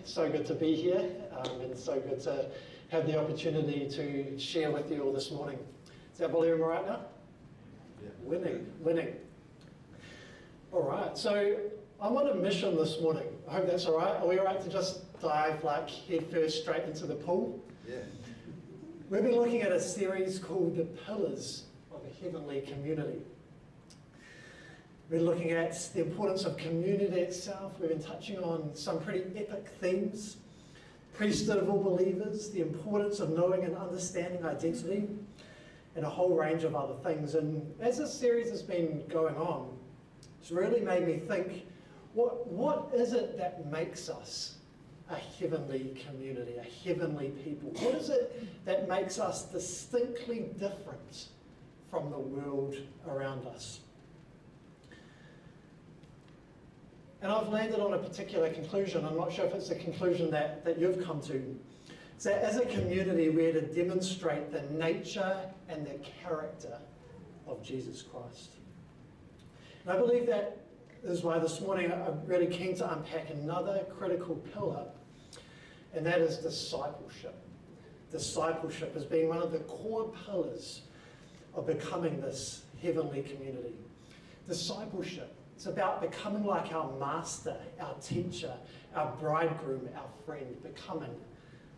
So good to be here, and so good to have the opportunity to share with you all this morning. Is that volume right now? Yeah. Winning. All right, so I'm on a mission this morning. I hope that's all right. Are we all right to just dive head first straight into the pool? Yeah. We've been looking at a series called The Pillars of a Heavenly Community. We're looking at the importance of community itself. We've been touching on some pretty epic themes. Priesthood of all believers, the importance of knowing and understanding identity, and a whole range of other things. And as this series has been going on, it's really made me think, what is it that makes us a heavenly community, a heavenly people? What is it that makes us distinctly different from the world around us? And I've landed on a particular conclusion. I'm not sure if it's a conclusion that you've come to. It's that as a community, we're to demonstrate the nature and the character of Jesus Christ. And I believe that is why this morning I'm really keen to unpack another critical pillar, and that is discipleship. Discipleship as being one of the core pillars of becoming this heavenly community. Discipleship. It's about becoming like our master, our teacher, our bridegroom, our friend, becoming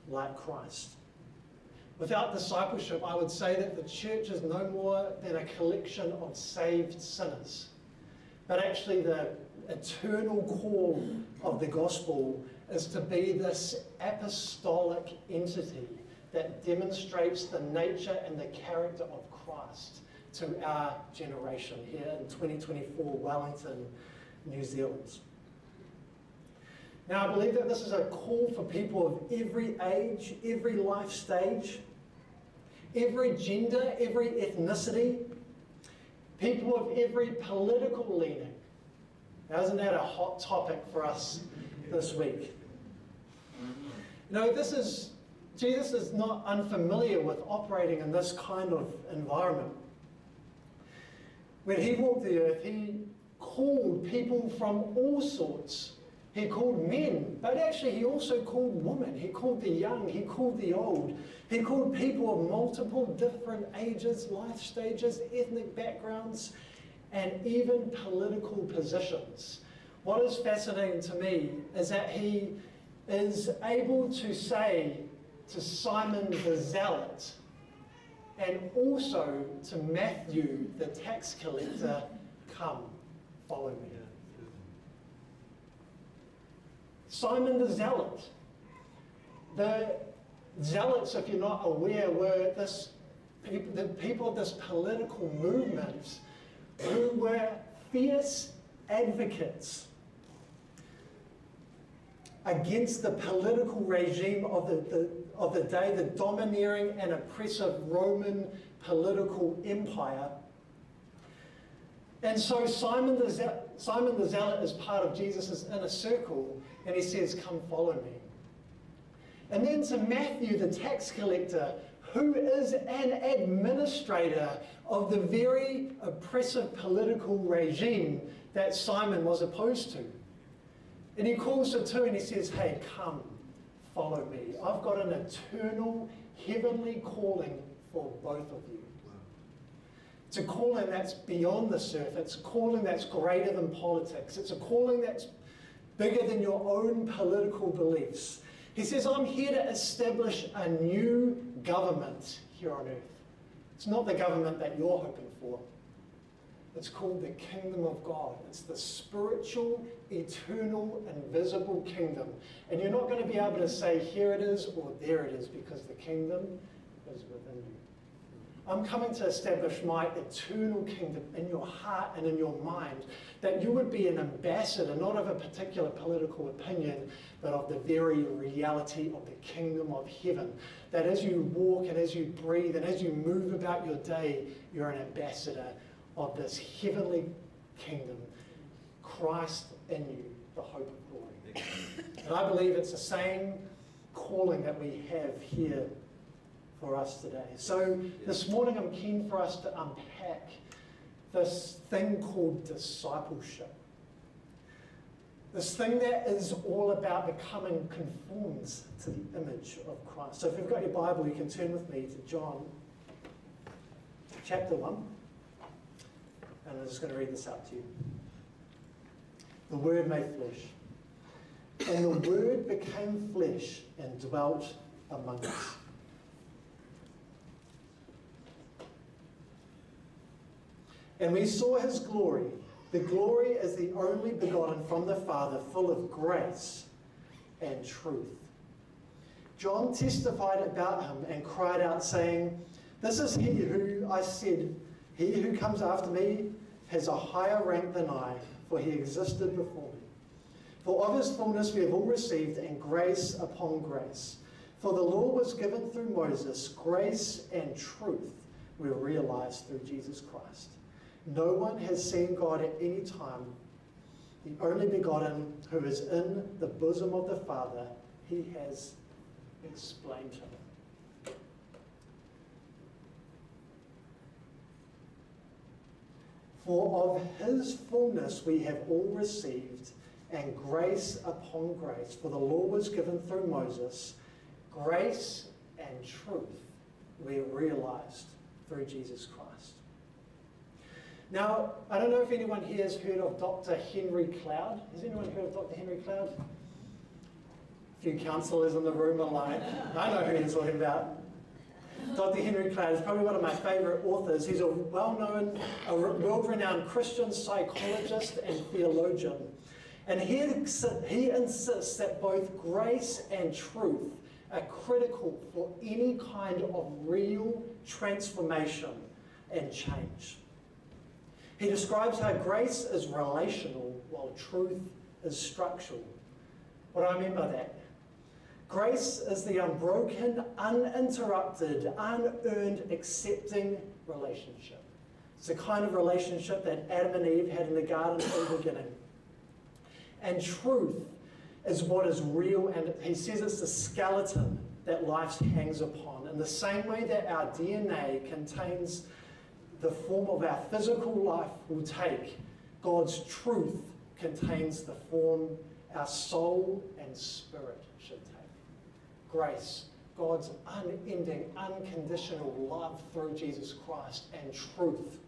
like Christ. Without discipleship, I would say that the church is no more than a collection of saved sinners. But actually the eternal call of the gospel is to be this apostolic entity that demonstrates the nature and the character of Christ to our generation here in 2024, Wellington, New Zealand. Now, I believe that this is a call for people of every age, every life stage, every gender, every ethnicity, people of every political leaning. Now, isn't that a hot topic for us this week? You know, Jesus is not unfamiliar with operating in this kind of environment. When he walked the earth, he called people from all sorts. He called men, but actually he also called women. He called the young, he called the old. He called people of multiple different ages, life stages, ethnic backgrounds, and even political positions. What is fascinating to me is that he is able to say to Simon the Zealot, and also to Matthew, the tax collector, come, follow me. Simon the Zealot. The Zealots, if you're not aware, were the people of this political movement who were fierce advocates against the political regime of the day, the domineering and oppressive Roman political empire. And so Simon the Zealot is part of Jesus' inner circle, and he says, come follow me. And then to Matthew, the tax collector, who is an administrator of the very oppressive political regime that Simon was opposed to. And he calls the two and he says, hey, come, follow me. I've got an eternal, heavenly calling for both of you. It's a calling that's beyond this earth. It's a calling that's greater than politics. It's a calling that's bigger than your own political beliefs. He says, I'm here to establish a new government here on earth. It's not the government that you're hoping for. It's called the kingdom of God. It's the spiritual, eternal, invisible kingdom. And you're not going to be able to say, here it is or there it is, because the kingdom is within you. I'm coming to establish my eternal kingdom in your heart and in your mind, that you would be an ambassador, not of a particular political opinion, but of the very reality of the kingdom of heaven. That as you walk and as you breathe and as you move about your day, you're an ambassador of this heavenly kingdom, Christ in you, the hope of glory. And I believe it's the same calling that we have here for us today. So this morning I'm keen for us to unpack this thing called discipleship. This thing that is all about becoming conformed to the image of Christ. So if you've got your Bible, you can turn with me to John chapter 1. And I'm just going to read this out to you. The Word made flesh. And the Word became flesh and dwelt among us. And we saw his glory. The glory is the only begotten from the Father, full of grace and truth. John testified about him and cried out, saying, "This is he who I said, he who comes after me has a higher rank than I, for he existed before me. For of his fullness we have all received, and grace upon grace. For the law was given through Moses, grace and truth were realized through Jesus Christ. No one has seen God at any time. The only begotten who is in the bosom of the Father, he has explained him." For of his fullness we have all received, and grace upon grace. For the law was given through Moses, grace and truth were realized through Jesus Christ. Now, I don't know if anyone here has heard of Dr. Henry Cloud. Has anyone heard of Dr. Henry Cloud? A few counsellors in the room alone. I know who you're talking about. Dr. Henry Cloud is probably one of my favourite authors. He's a well-known, world-renowned Christian psychologist and theologian. And he insists that both grace and truth are critical for any kind of real transformation and change. He describes how grace is relational while truth is structural. What do I mean by that? Grace is the unbroken, uninterrupted, unearned, accepting relationship. It's the kind of relationship that Adam and Eve had in the garden from the beginning. And truth is what is real, and he says it's the skeleton that life hangs upon. In the same way that our DNA contains the form of our physical life will take, God's truth contains the form our soul and spirit should take. Grace, God's unending, unconditional love through Jesus Christ, and truth,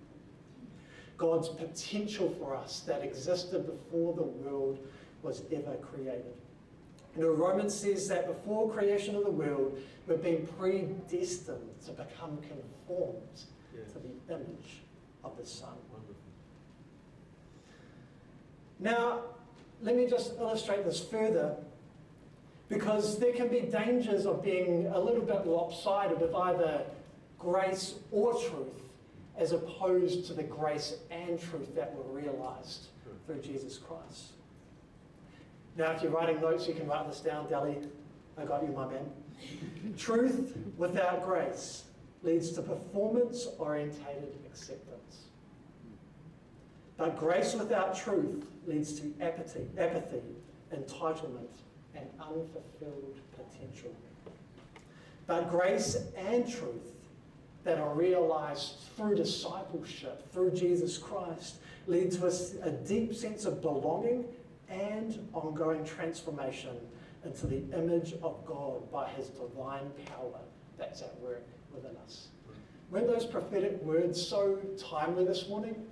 God's potential for us that existed before the world was ever created. You know, Romans says that before creation of the world, we've been predestined to become conformed to the image of the Son. Now, let me just illustrate this further, because there can be dangers of being a little bit lopsided with either grace or truth, as opposed to the grace and truth that were realized through Jesus Christ. Now, if you're writing notes, you can write this down, Deli. I got you, my man. Truth without grace leads to performance-orientated acceptance. But grace without truth leads to apathy, entitlement, and unfulfilled potential. But grace and truth that are realized through discipleship, through Jesus Christ, lead to a deep sense of belonging and ongoing transformation into the image of God by his divine power that's at work within us. Weren't those prophetic words so timely this morning?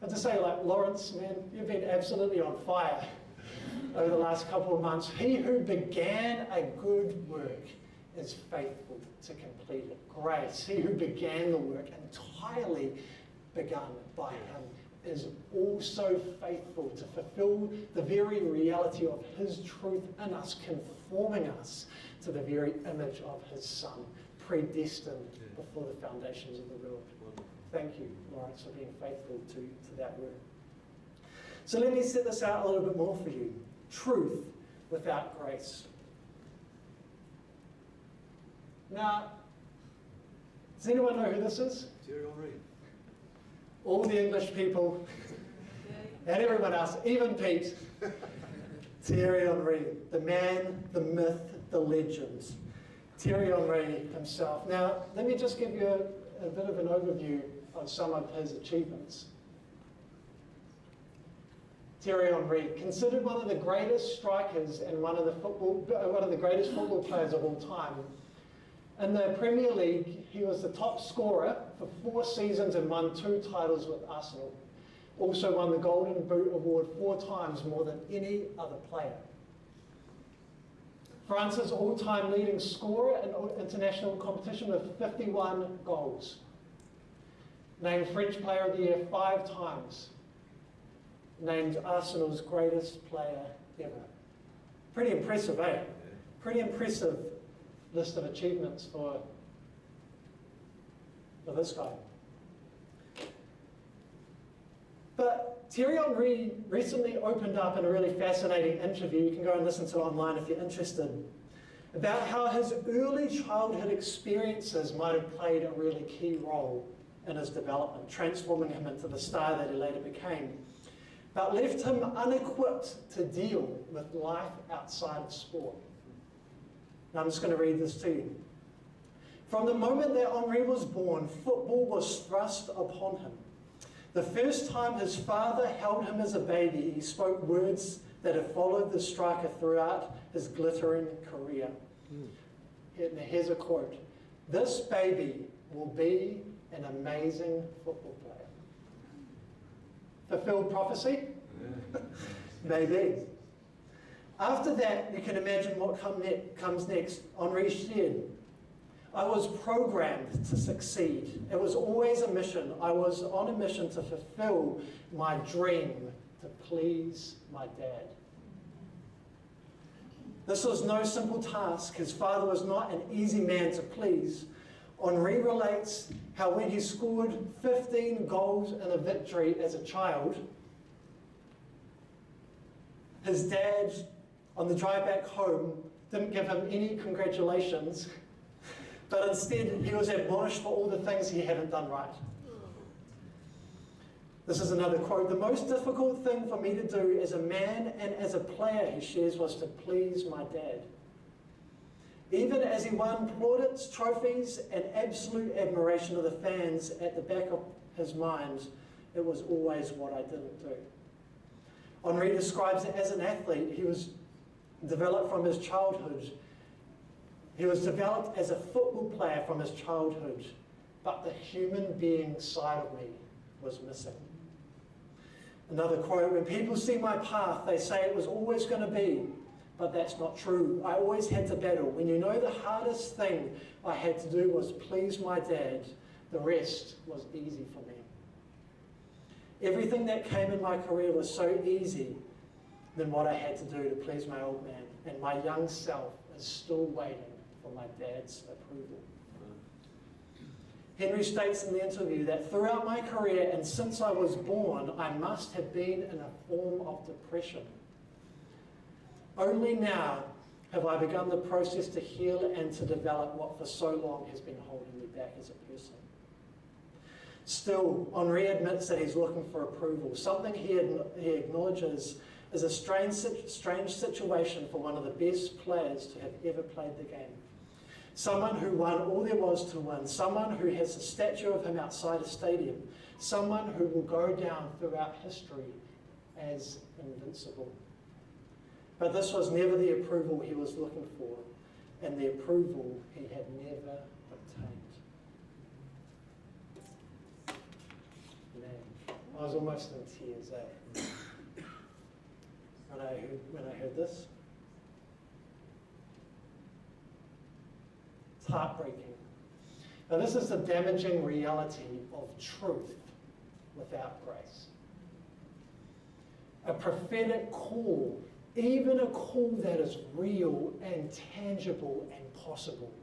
And to say, like, Lawrence, man, you've been absolutely on fire over the last couple of months. He who began a good work is faithful to complete it. Grace, he who began the work entirely begun by him, is also faithful to fulfill the very reality of his truth in us, conforming us to the very image of his Son, predestined before the foundations of the world. Thank you, Lawrence, for being faithful to that word. So let me set this out a little bit more for you. Truth without grace. Now, does anyone know who this is? All the English people and everyone else, even Pete. Thierry Henry, the man, the myth, the legend. Thierry Henry himself. Now, let me just give you a bit of an overview of some of his achievements. Thierry Henry, considered one of the greatest strikers and one of the greatest football players of all time. In the Premier League, he was the top scorer for 4 seasons and won 2 titles with Arsenal. Also won the Golden Boot Award 4 times, more than any other player. France's all-time leading scorer in international competition with 51 goals. Named French Player of the Year 5 times. Named Arsenal's greatest player ever. Pretty impressive, eh? Pretty impressive list of achievements for this guy. But Thierry Henry recently opened up in a really fascinating interview, you can go and listen to it online if you're interested, about how his early childhood experiences might have played a really key role in his development, transforming him into the star that he later became, but left him unequipped to deal with life outside of sport. Now I'm just going to read this to you. From the moment that Henry was born, football was thrust upon him. The first time his father held him as a baby, he spoke words that have followed the striker throughout his glittering career. Here's a quote. "This baby will be an amazing football player." Fulfilled prophecy? Maybe. After that, you can imagine what comes next. Henry shared, "I was programmed to succeed. It was always a mission. I was on a mission to fulfill my dream, to please my dad." This was no simple task. His father was not an easy man to please. Henry relates how when he scored 15 goals in a victory as a child, his dad, on the drive back home, didn't give him any congratulations, but instead he was admonished for all the things he hadn't done right. This is another quote. "The most difficult thing for me to do as a man and as a player," he shares, "was to please my dad. Even as he won plaudits, trophies, and absolute admiration of the fans at the back of his mind, it was always what I didn't do." Henry describes it as an athlete. He was developed from his childhood. He was developed as a football player from his childhood, but the human being side of me was missing. Another quote, "When people see my path, they say it was always going to be, but that's not true. I always had to battle. When you know the hardest thing I had to do was please my dad, the rest was easy for me. Everything that came in my career was so easy than what I had to do to please my old man, and my young self is still waiting for my dad's approval." Henry states in the interview that throughout my career and since I was born, I must have been in a form of depression. Only now have I begun the process to heal and to develop what for so long has been holding me back as a person. Still, Henry admits that he's looking for approval, something he acknowledges is a strange situation for one of the best players to have ever played the game. Someone who won all there was to win, someone who has a statue of him outside a stadium, someone who will go down throughout history as invincible. But this was never the approval he was looking for, and the approval he had never obtained. Man, I was almost in tears, when I heard this. It's heartbreaking. Now this is the damaging reality of truth without grace. A prophetic call, even a call that is real and tangible and possible,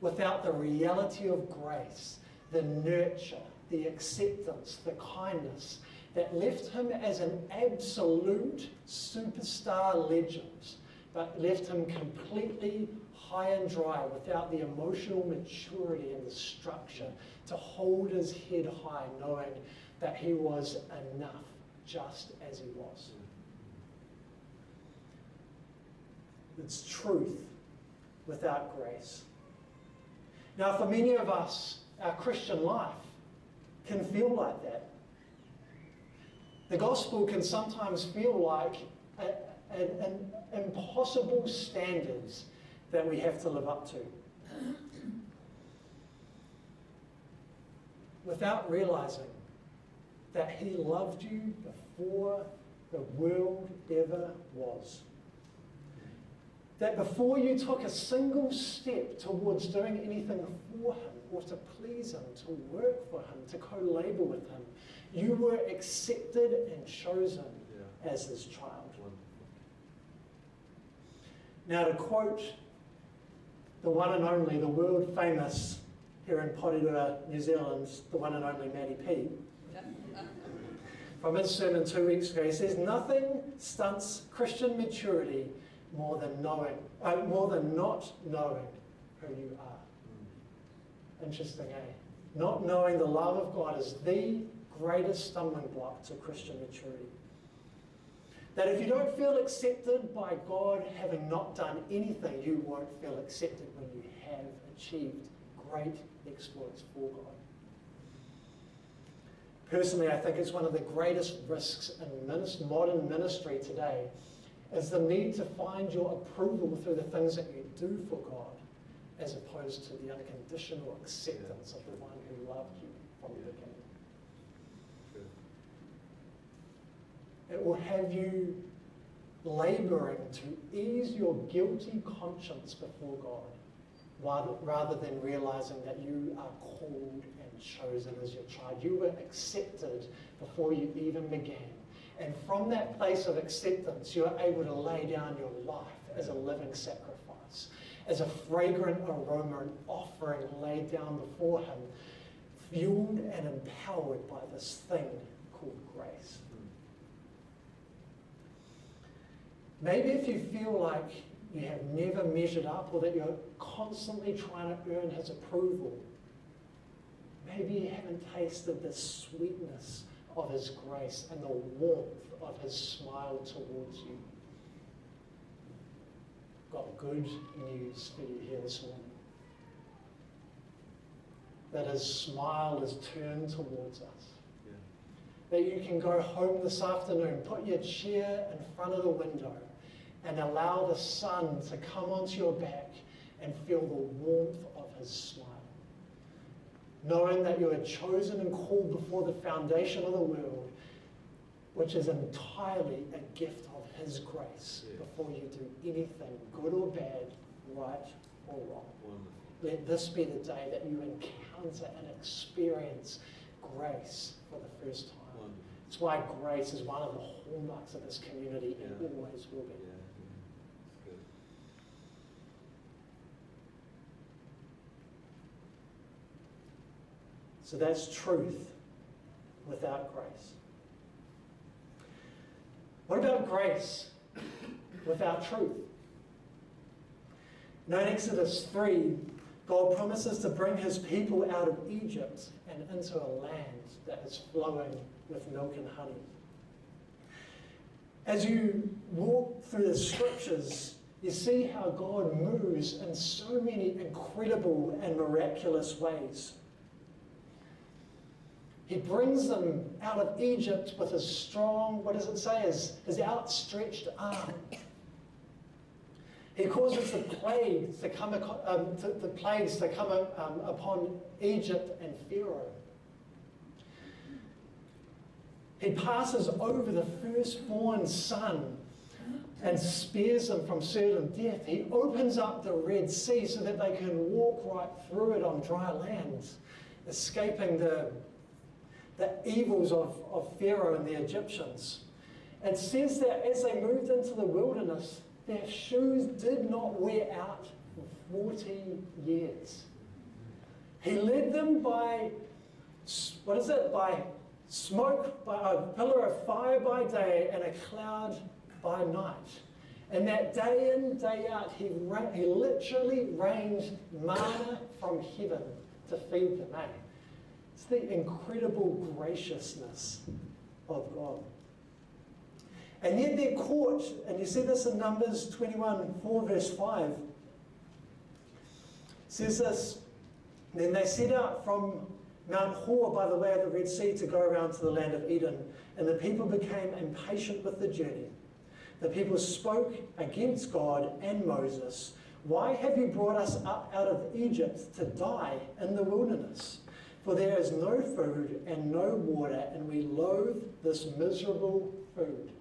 without the reality of grace, the nurture, the acceptance, the kindness that left him as an absolute superstar legend, but left him completely high and dry without the emotional maturity and the structure to hold his head high, knowing that he was enough just as he was. It's truth without grace. Now, for many of us, our Christian life can feel like that. The gospel can sometimes feel like an impossible standards that we have to live up to, without realizing that he loved you before the world ever was. That before you took a single step towards doing anything for him, or to please him, to work for him, to co-labor with him, you were accepted and chosen as his child. Now, to quote the one and only, the world famous, here in Porirua, New Zealand, the one and only Matty P, from his sermon 2 weeks ago, he says, "Nothing stunts Christian maturity more than not knowing who you are." Interesting, eh? Not knowing the love of God is the greatest stumbling block to Christian maturity. That if you don't feel accepted by God, having not done anything, you won't feel accepted when you have achieved great exploits for God. Personally, I think it's one of the greatest risks in modern ministry today is the need to find your approval through the things that you do for God, as opposed to the unconditional acceptance of the one who loved you from the beginning. It will have you laboring to ease your guilty conscience before God, rather than realizing that you are called and chosen as your child. You were accepted before you even began. And from that place of acceptance, you are able to lay down your life as a living sacrifice, as a fragrant aroma, an offering laid down before him, fueled and empowered by this thing called grace. Maybe if you feel like you have never measured up, or that you're constantly trying to earn his approval, maybe you haven't tasted the sweetness of his grace and the warmth of his smile towards you. Got good news for you here this morning. That his smile is turned towards us. That you can go home this afternoon, put your chair in front of the window, and allow the sun to come onto your back and feel the warmth of his smile. Knowing that you are chosen and called before the foundation of the world, which is entirely a gift of his grace before you do anything, good or bad, right or wrong. Wonderful. Let this be the day that you encounter and experience grace for the first time. Wonderful. It's why grace is one of the hallmarks of this community and always will be. So that's truth without grace. What about grace without truth? Now in Exodus 3, God promises to bring his people out of Egypt and into a land that is flowing with milk and honey. As you walk through the scriptures, you see how God moves in so many incredible and miraculous ways. He brings them out of Egypt with his strong, what does it say, his outstretched arm. He causes the plagues to come upon Egypt and Pharaoh. He passes over the firstborn son and spares them from certain death. He opens up the Red Sea so that they can walk right through it on dry land, escaping the evils of Pharaoh and the Egyptians. It says that as they moved into the wilderness, their shoes did not wear out for 40 years. He led them by smoke, by a pillar of fire by day and a cloud by night. And that day in, day out, he literally rained manna from heaven to feed them. It's the incredible graciousness of God. And yet they're caught, and you see this in Numbers 21:4 verse 5. It says this, then they set out from Mount Hor by the way of the Red Sea to go around to the land of Eden, and the people became impatient with the journey. The people spoke against God and Moses. Why have you brought us up out of Egypt to die in the wilderness? For there is no food and no water, and we loathe this miserable food.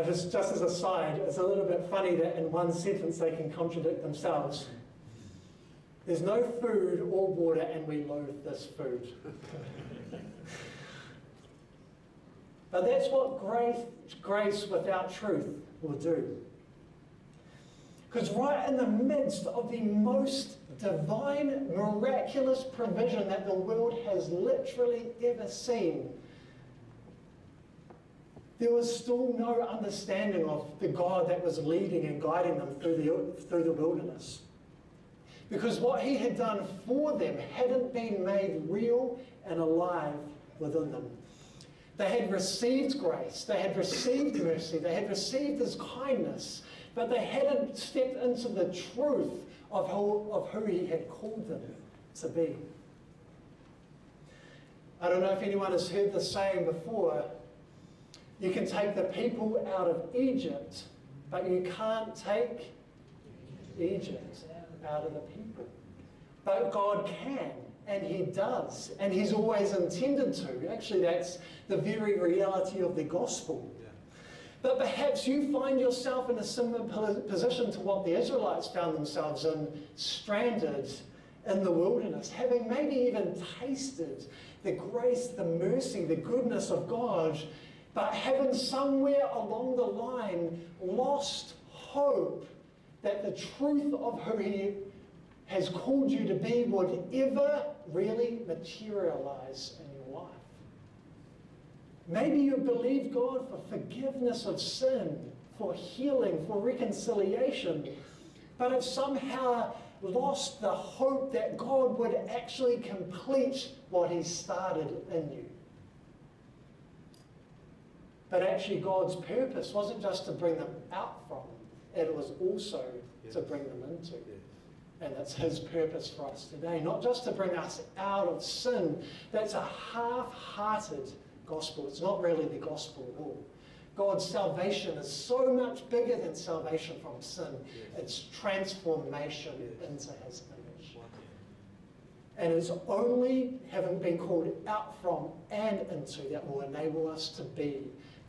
Just as a side, it's a little bit funny that in one sentence they can contradict themselves. There's no food or water, and we loathe this food. But that's what grace without truth will do. Because right in the midst of the most divine, miraculous provision that the world has literally ever seen, there was still no understanding of the God that was leading and guiding them through the wilderness. Because what he had done for them hadn't been made real and alive within them. They had received grace, they had received mercy, they had received his kindness, but they hadn't stepped into the truth of who he had called them to be. I don't know if anyone has heard this saying before. You can take the people out of Egypt, but you can't take Egypt out of the people. But God can, and he does, and he's always intended to. Actually, that's the very reality of the gospel. Yeah. But perhaps you find yourself in a similar position to what the Israelites found themselves in, stranded in the wilderness, having maybe even tasted the grace, the mercy, the goodness of God, but having somewhere along the line lost hope that the truth of who he has called you to be would ever really materialize in your life. Maybe you believe God for forgiveness of sin, for healing, for reconciliation, but have somehow lost the hope that God would actually complete what he started in you. But actually God's purpose wasn't just to bring them out from, it was also to bring them into. And that's his purpose for us today, not just to bring us out of sin. That's a half-hearted gospel. It's not really the gospel at all. God's salvation is so much bigger than salvation from sin. It's transformation into his image. And it's only having been called out from and into that will enable us to be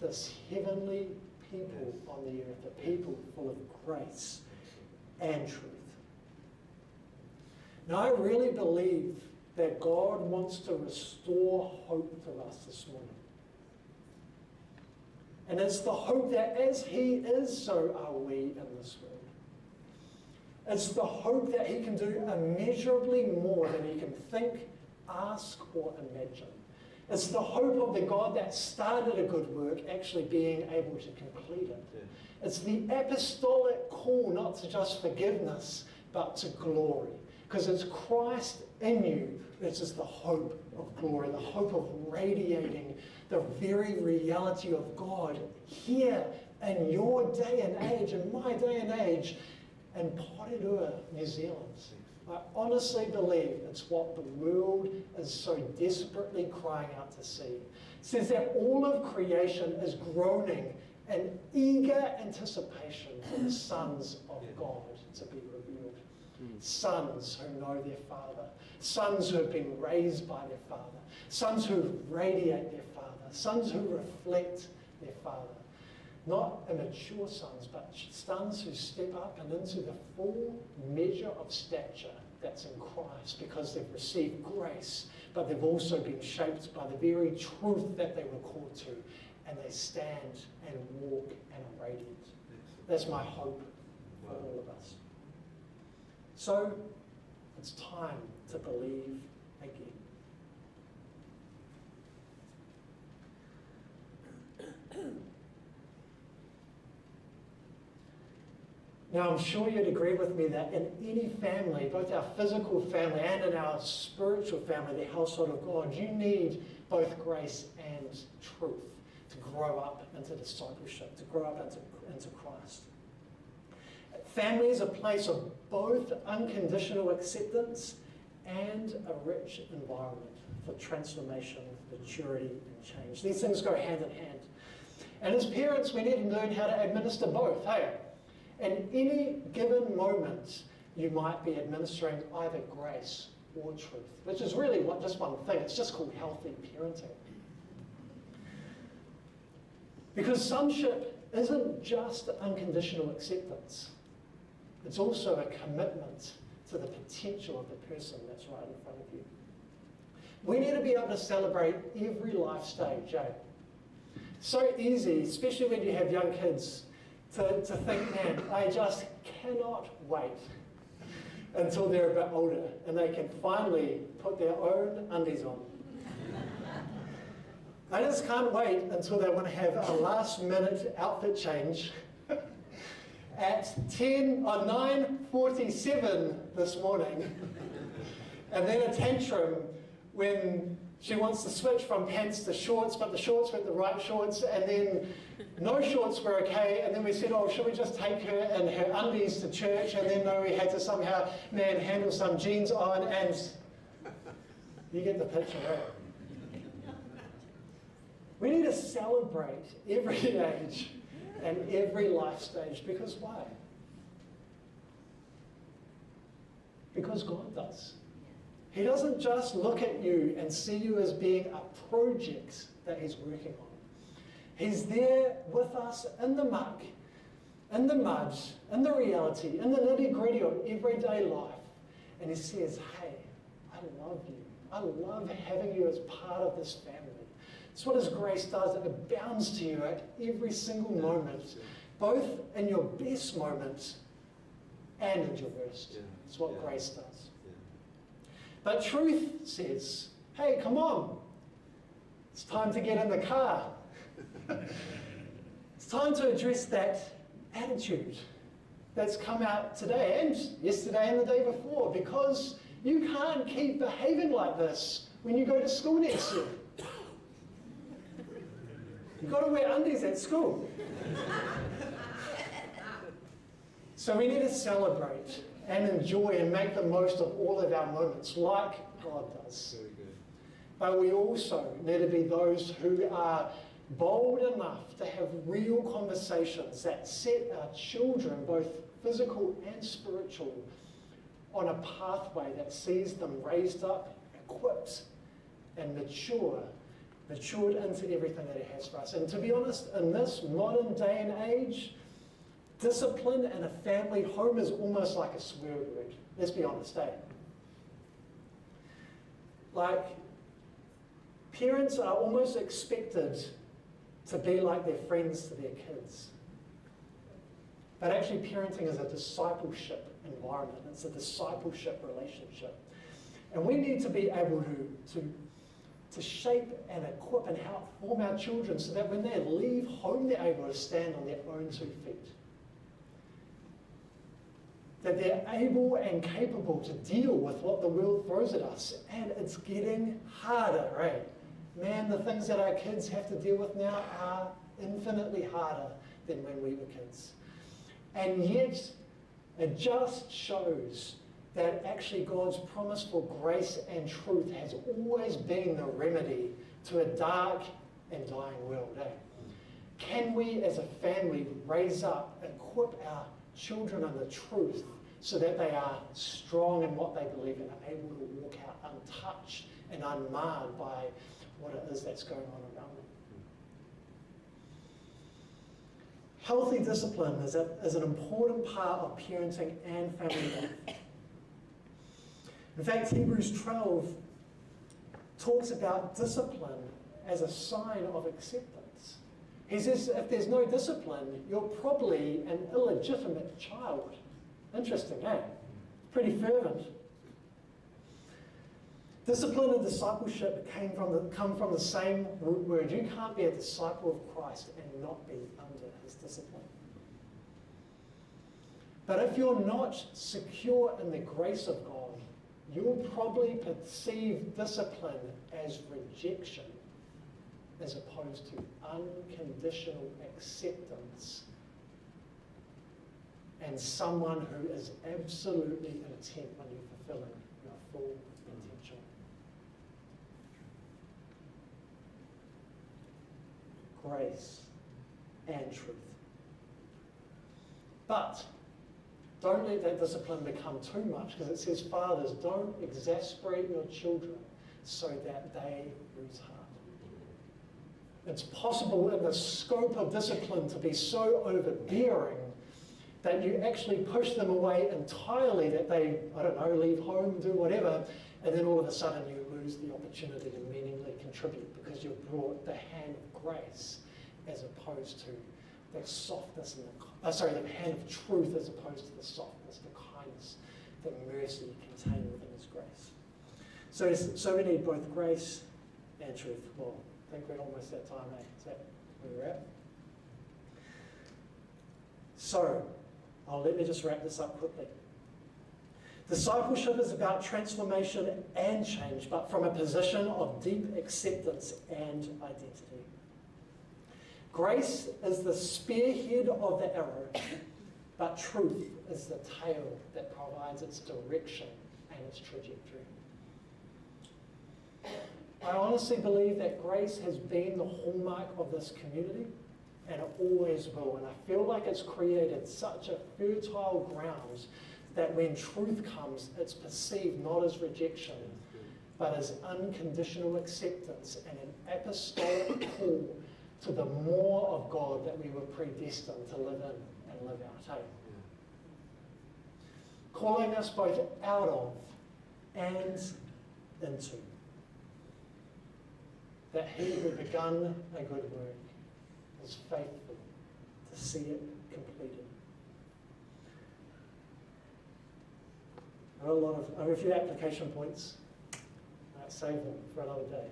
this heavenly people on the earth, a people full of grace and truth. Now, I really believe that God wants to restore hope to us this morning. And it's the hope that as he is, so are we in this world. It's the hope that he can do immeasurably more than he can think, ask, or imagine. It's the hope of the God that started a good work actually being able to complete it. Yeah. It's the apostolic call not to just forgiveness, but to glory. Because it's Christ in you, which is the hope of glory, the hope of radiating the very reality of God here in your day and age, in my day and age, in Porirua, New Zealand. I honestly believe it's what the world is so desperately crying out to see. It says that all of creation is groaning in eager anticipation for the sons of God to be revealed. Sons who know their Father, sons who have been raised by their Father, sons who radiate their Father, sons who reflect their Father. Not immature sons, but sons who step up and into the full measure of stature that's in Christ because they've received grace, but they've also been shaped by the very truth that they were called to, and they stand and walk and are radiant. That's my hope for all of us. So, it's time to believe again. Now, I'm sure you'd agree with me that in any family, both our physical family and in our spiritual family, the household of God, you need both grace and truth to grow up into discipleship, to grow up into Christ. Family is a place of both unconditional acceptance and a rich environment for transformation, maturity, and change. These things go hand in hand. And as parents, we need to learn how to administer both, hey? In any given moment, you might be administering either grace or truth, which is really just one thing. It's just called healthy parenting. Because sonship isn't just unconditional acceptance. It's also a commitment to the potential of the person that's right in front of you. We need to be able to celebrate every life stage, eh? So easy, especially when you have young kids, to think, man, I just cannot wait until they're a bit older and they can finally put their own undies on. I just can't wait until they want to have a last-minute outfit change at 9:47 this morning, and then a tantrum when she wants to switch from pants to shorts, but the shorts weren't the right shorts, and then no shorts were okay, and then we said, oh, should we just take her and her undies to church, and then no, we had to somehow, handle some jeans on, and you get the picture, right? We need to celebrate every age and every life stage, because why? Because God does. He doesn't just look at you and see you as being a project that He's working on. He's there with us in the muck, in the mud, in the reality, in the nitty-gritty of everyday life. And He says, hey, I love you. I love having you as part of this family. It's what His grace does. It abounds to you at every single moment, both in your best moments and in your worst. It's what grace does. But truth says, hey, come on. It's time to get in the car. It's time to address that attitude that's come out today and yesterday and the day before, because you can't keep behaving like this when you go to school next year. You've got to wear undies at school. So we need to celebrate and enjoy and make the most of all of our moments like God does. Very good. But we also need to be those who are bold enough to have real conversations that set our children, both physical and spiritual, on a pathway that sees them raised up, equipped, and matured into everything that He has for us. And to be honest, in this modern day and age, discipline in a family home is almost like a swear word. Let's be honest, eh? Like, parents are almost expected to be like their friends to their kids. But actually, parenting is a discipleship environment. It's a discipleship relationship. And we need to be able to shape and equip and help form our children so that when they leave home, they're able to stand on their own 2 feet. That they're able and capable to deal with what the world throws at us. And it's getting harder, right? Man, the things that our kids have to deal with now are infinitely harder than when we were kids. And yet, it just shows that actually God's promise for grace and truth has always been the remedy to a dark and dying world, eh? Can we as a family raise up, equip our children in the truth so that they are strong in what they believe and are able to walk out untouched and unmarred by what it is that's going on around them? Healthy discipline is an important part of parenting and family life. In fact, Hebrews 12 talks about discipline as a sign of acceptance. He says if there's no discipline, you're probably an illegitimate child. Interesting, eh? Pretty fervent. Discipline and discipleship come from the same root word. You can't be a disciple of Christ and not be under His discipline. But if you're not secure in the grace of God, you'll probably perceive discipline as rejection as opposed to unconditional acceptance and and someone who is absolutely intent on you fulfilling your full potential. Grace and truth. But don't let that discipline become too much, because it says, fathers, don't exasperate your children so that they lose heart. It's possible in the scope of discipline to be so overbearing that you actually push them away entirely, that they, I don't know, leave home, do whatever, and then all of a sudden you lose the opportunity to meaningfully contribute because you've brought the hand of grace as opposed to the softness and the hand of truth as opposed to the softness, the kindness, the mercy contained within His grace. So we need both grace and truth. Well, I think we're almost at time, eh? Is that where we're at? So, let me just wrap this up quickly. Discipleship is about transformation and change, but from a position of deep acceptance and identity. Grace is the spearhead of the arrow, but truth is the tail that provides its direction and its trajectory. I honestly believe that grace has been the hallmark of this community, and it always will. And I feel like it's created such a fertile ground that when truth comes, it's perceived not as rejection, but as unconditional acceptance and an apostolic call to the more of God that we were predestined to live in and live out. Hey? Calling us both out of and into. That He who begun a good work is faithful to see it completed. I have a few application points. I'll save them for another day.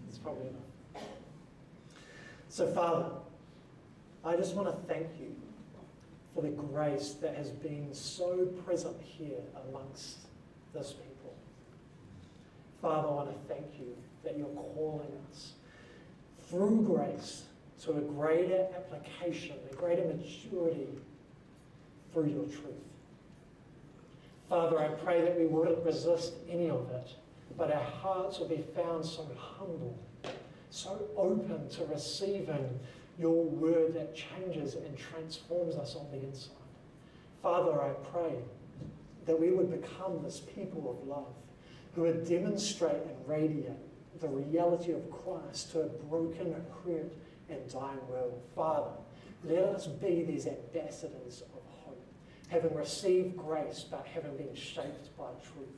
It's probably enough. So, Father, I just want to thank you for the grace that has been so present here amongst this people. Father, I want to thank you that you're calling us through grace to a greater application, a greater maturity through your truth. Father, I pray that we wouldn't resist any of it, but our hearts will be found so humble, so open to receiving your word that changes and transforms us on the inside. Father, I pray that we would become this people of love who would demonstrate and radiate the reality of Christ to a broken, hurt, and dying world. Father, let us be these ambassadors of hope, having received grace but having been shaped by truth.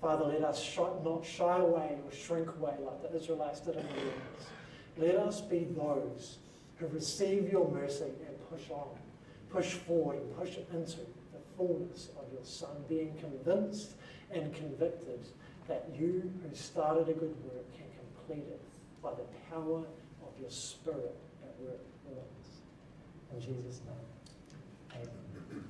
Father, let us not shy away or shrink away like the Israelites did in the wilderness. Let us be those who receive your mercy and push on, push forward, and push into the fullness of your Son, being convinced and convicted that you who started a good work can complete it by the power of your Spirit at work within us. In Jesus' name, amen.